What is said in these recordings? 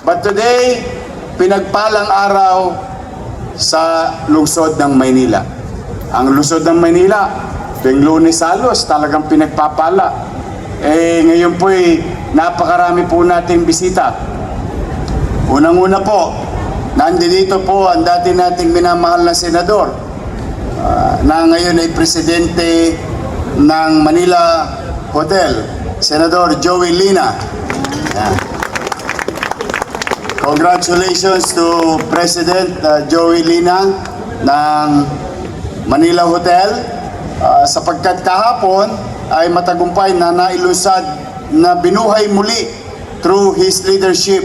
But today, pinagpalang araw sa lungsod ng Maynila. Ang lungsod ng Maynila, tuwing Lunes halos, talagang pinagpapala. Ngayon po'y napakarami po nating bisita. Unang-una po, nandito po ang dati nating minamahal na senador na ngayon ay presidente ng Manila Hotel, Senador Joey Lina. Yan. Congratulations to President Joey Lina ng Manila Hotel sapagkat kahapon ay matagumpay na nailunsad na binuhay muli through his leadership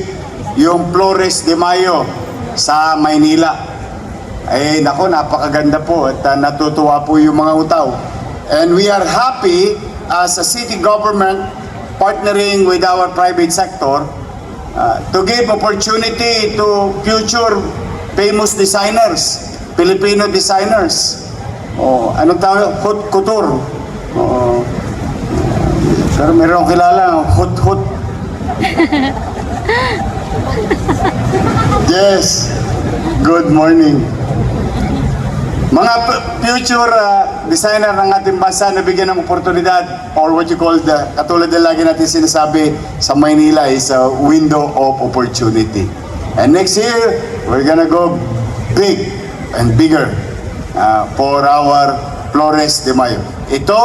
yung Flores de Mayo sa Maynila. Nako, napakaganda po at natutuwa po yung mga utaw. And we are happy as a city government partnering with our private sector to give opportunity to future famous designers, Filipino designers. Anong tawag? Haute couture. Pero meron kilala, hot. Yes, good morning. Mga future designer ng ating bansa na bigyan ng oportunidad or what you call katulad na lagi natin sinasabi sa Maynila is a window of opportunity. And next year, we're gonna go big and bigger for our Flores de Mayo. Ito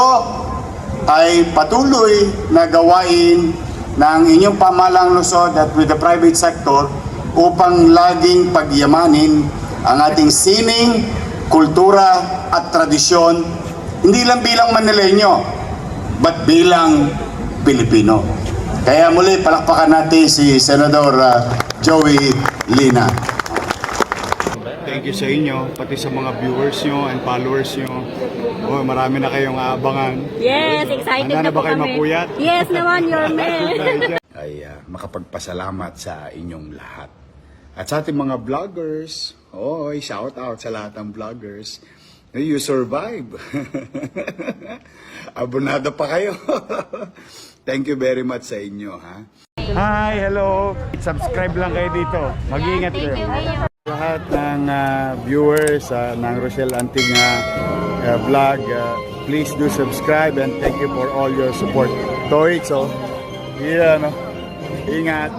ay patuloy na gawain ng inyong pamahalang lungsod at with the private sector upang laging pagyamanin ang ating sining, kultura at tradisyon, hindi lang bilang Manileño, but bilang Pilipino. Kaya muli, palakpakan natin si Senador Joey Lina. Thank you sa inyo, pati sa mga viewers nyo and followers nyo. Marami na kayong aabangan. Yes, excited Handa na na po ba kayo kami. mapuyat? Yes naman, your man. Ay makapagpasalamat sa inyong lahat. At sa ating mga vloggers, shout out sa lahat ng vloggers. You survive. Abonado pa kayo. Thank you very much sa inyo, ha. Hi, hello. Subscribe lang kayo dito. Mag-iingat kayo. Lahat ng viewers ng Rochelle Anting vlog, please do subscribe and thank you for all your support. Toits, ingat.